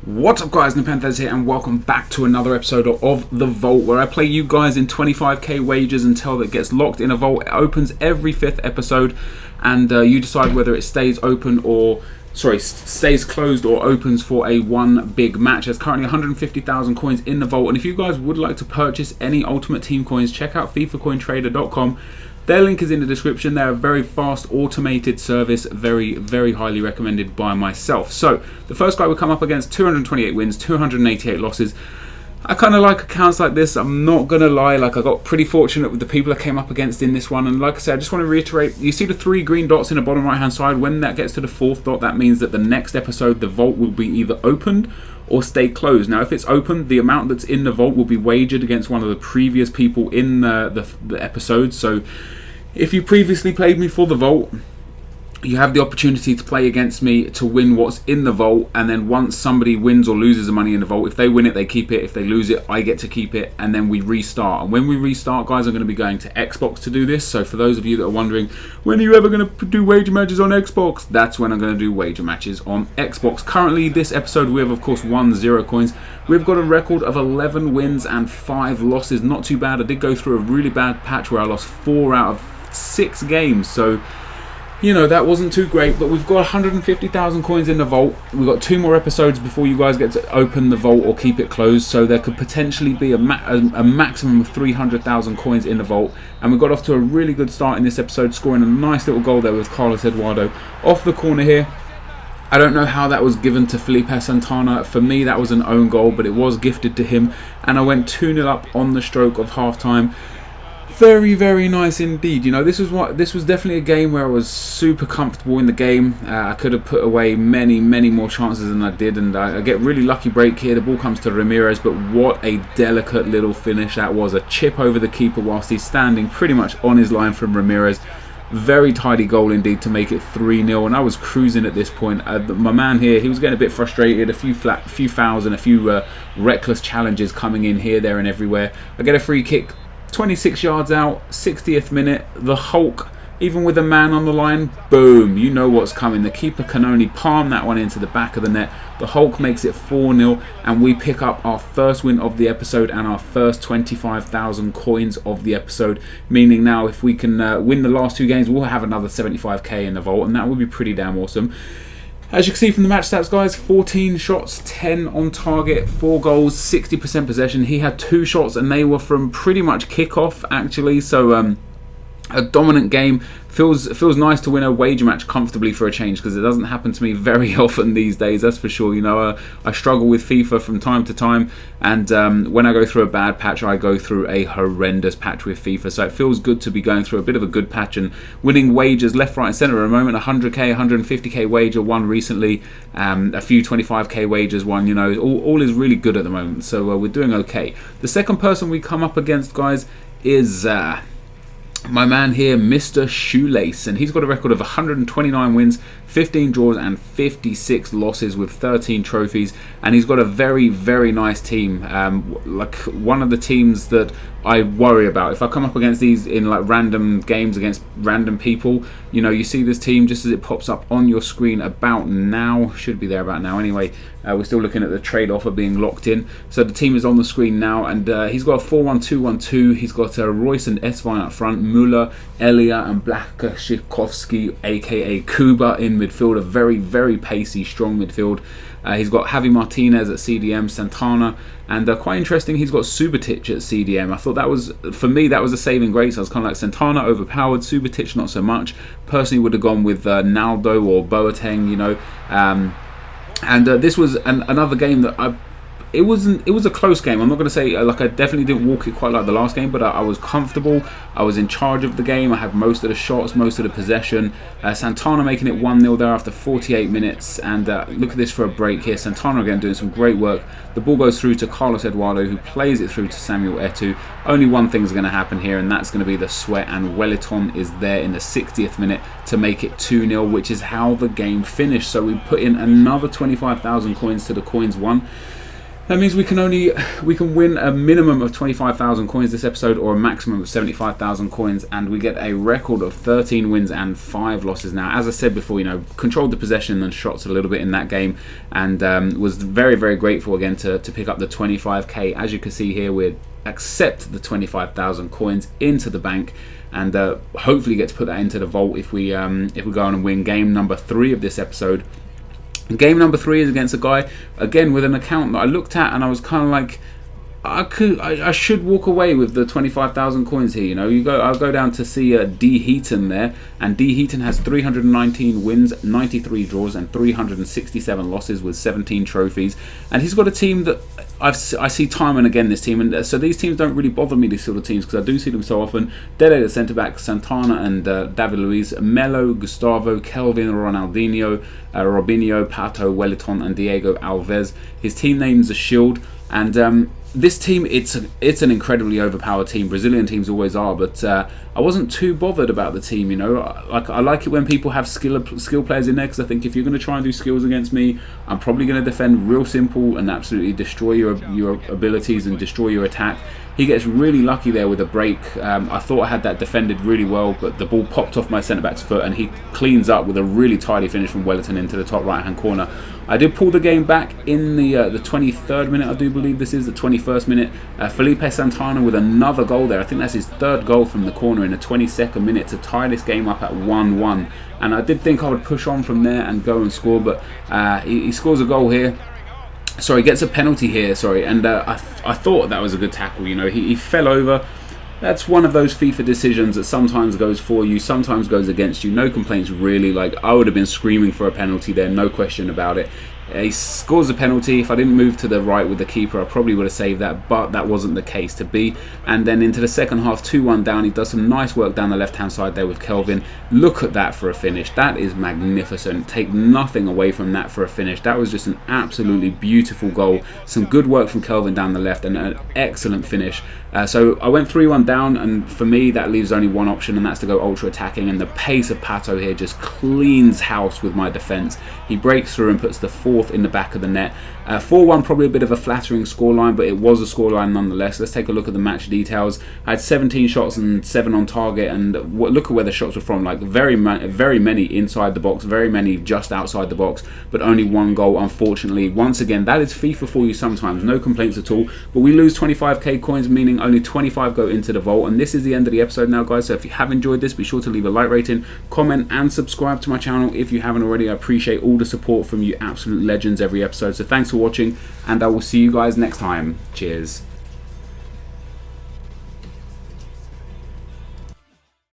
What's up guys, NepentheZ here and welcome back to another episode of The Vault, where I play you guys in 25k wagers until it gets locked in a vault. It opens every 5th episode and you decide whether it stays open or stays closed or opens for a one big match. There's currently 150,000 coins in the vault, and if you guys would like to purchase any Ultimate Team coins, check out FIFACointrader.com. Their link is in the description. They're a very fast automated service, very highly recommended by myself. So the first guy we come up against, 228 wins, 288 losses. I kind of like accounts like this, I'm not going to lie. Like, I got pretty fortunate with the people I came up against in this one, and like I said, I just want to reiterate, you see the 3 green dots in the bottom right hand side. When that gets to the 4th dot, that means that the next episode the vault will be either opened or stay closed. Now if it's open, the amount that's in the vault will be wagered against one of the previous people in the episode. So if you previously played me for the vault, you have the opportunity to play against me to win what's in the vault, and then once somebody wins or loses the money in the vault, if they win it, they keep it. If they lose it, I get to keep it, and then we restart. And when we restart, guys, I'm going to be going to Xbox to do this. So for those of you that are wondering, when are you ever going to do wager matches on Xbox? That's when I'm going to do wager matches on Xbox. Currently, this episode, we have, of course, 0 coins. We've got a record of 11 wins and 5 losses. Not too bad. I did go through a really bad patch where I lost 4 out of 6 games. So, you know, that wasn't too great, but we've got 150,000 coins in the vault. We've got 2 more episodes before you guys get to open the vault or keep it closed, so there could potentially be a maximum of 300,000 coins in the vault. And we got off to a really good start in this episode, scoring a nice little goal there with Carlos Eduardo off the corner here. I don't know how that was given to Felipe Santana. For me, that was an own goal, but it was gifted to him, and I went 2-0 up on the stroke of half-time. Very nice indeed. You know, this was definitely a game where I was super comfortable in the game. I could have put away many more chances than I did, and I get really lucky break here. The ball comes to Ramirez, but what a delicate little finish that was. A chip over the keeper whilst he's standing pretty much on his line from Ramirez. Very tidy goal indeed to make it 3-0, and I was cruising at this point. My man here, he was getting a bit frustrated. A few fouls and a few reckless challenges coming in here, there and everywhere. I get a free kick 26 yards out, 60th minute, the Hulk, even with a man on the line, boom, you know what's coming. The keeper can only palm that one into the back of the net. The Hulk makes it 4-0, and we pick up our first win of the episode and our first 25,000 coins of the episode, meaning now if we can win the last 2 games, we'll have another 75k in the vault, and that would be pretty damn awesome. As you can see from the match stats, guys, 14 shots, 10 on target, 4 goals, 60% possession. He had 2 shots and they were from pretty much kickoff, actually. So a dominant game. Feels nice to win a wager match comfortably for a change, because it doesn't happen to me very often these days, that's for sure. You know, I struggle with FIFA from time to time, and when I go through a bad patch, I go through a horrendous patch with FIFA. So it feels good to be going through a bit of a good patch and winning wagers left, right and centre at the moment. 100k, 150k wager won recently, a few 25k wagers won. You know, all is really good at the moment, so we're doing okay. The second person we come up against, guys, is my man here, Mr. Shoelace, and he's got a record of 129 wins, 15 draws and 56 losses with 13 trophies, and he's got a very nice team, like one of the teams that I worry about. If I come up against these in like random games against random people, you know, you see this team just as it pops up on your screen about now, should be there about now anyway. We're still looking at the trade offer being locked in, so the team is on the screen now, and he's got a 4-1-2-1-2. He's got Royce and Esvine up front, Muller, Elia and Blakashkovsky aka Kuba in midfield. A very pacey, strong midfield. He's got Javi Martinez at CDM, Santana, and quite interesting, he's got Subotic at CDM. I thought that was, for me, that was a saving grace. I was kind of like, Santana overpowered, Subotic not so much. Personally would have gone with Naldo or Boateng, you know. And this was another game that it was a close game. I'm not going to say like I definitely didn't walk it quite like the last game, but I was comfortable. I was in charge of the game. I had most of the shots, most of the possession. Santana making it 1-0 there after 48 minutes, and look at this for a break here. Santana again doing some great work. The ball goes through to Carlos Eduardo, who plays it through to Samuel Eto'o. Only one thing's going to happen here, and that's going to be the sweat, and Wellington is there in the 60th minute to make it 2-0, which is how the game finished. So we put in another 25,000 coins to the coins won. That means we can win a minimum of 25,000 coins this episode, or a maximum of 75,000 coins, and we get a record of 13 wins and 5 losses. Now, as I said before, controlled the possession and shots a little bit in that game, and was very, very grateful again to pick up the 25k. As you can see here, we accept the 25,000 coins into the bank, and hopefully get to put that into the vault if we go on and win game number 3 of this episode. Game number 3 is against a guy, again, with an account that I looked at and I was kind of like, I should walk away with the 25,000 coins here. I'll go down to see D Heaton there, and D Heaton has 319 wins, 93 draws, and 367 losses with 17 trophies. And he's got a team that I see time and again, this team, and so these teams don't really bother me, these sort of teams, because I do see them so often. Dede at centre back, Santana and David Luiz, Melo, Gustavo, Kelvin, Ronaldinho, Robinho, Pato, Wellington, and Diego Alves. His team name's a Shield, and this team, it's an incredibly overpowered team. Brazilian teams always are, but I wasn't too bothered about the team. I like it when people have skill players in there, because I think if you're going to try and do skills against me, I'm probably going to defend real simple and absolutely destroy your abilities and destroy your attack. He gets really lucky there with a break. I thought I had that defended really well, but the ball popped off my centre-back's foot, and he cleans up with a really tidy finish from Wellington into the top right-hand corner. I did pull the game back in the 23rd minute, I do believe this is, the 21st minute. Felipe Santana with another goal there. I think that's his 3rd goal from the corner in the 22nd minute to tie this game up at 1-1. And I did think I would push on from there and go and score, but he scores a goal here. Sorry, gets a penalty here, sorry, and I thought that was a good tackle. He fell over. That's one of those FIFA decisions that sometimes goes for you, sometimes goes against you. No complaints really. I would have been screaming for a penalty there, no question about it. He scores a penalty. If I didn't move to the right with the keeper, I probably would have saved that, but that wasn't the case to be. And then into the second half, 2-1 down. He does some nice work down the left-hand side there with Kelvin. Look at that for a finish. That is magnificent. Take nothing away from that for a finish. That was just an absolutely beautiful goal. Some good work from Kelvin down the left, and an excellent finish. So I went 3-1 down, and for me that leaves only one option, and that's to go ultra attacking. And the pace of Pato here just cleans house with my defence. He breaks through and puts the 4th in the back of the net. 4-1, probably a bit of a flattering scoreline, but it was a scoreline nonetheless. Let's take a look at the match details. I had 17 shots and 7 on target, and look at where the shots were from. Very many inside the box, very many just outside the box, but only 1 goal, unfortunately. Once again, that is FIFA for you sometimes. No complaints at all. But we lose 25k coins, meaning only 25 go into the vault. And this is the end of the episode now, guys. So if you have enjoyed this, be sure to leave a like rating, comment, and subscribe to my channel if you haven't already. I appreciate all the support from you absolute legends every episode. So thanks for watching, and I will see you guys next time. Cheers.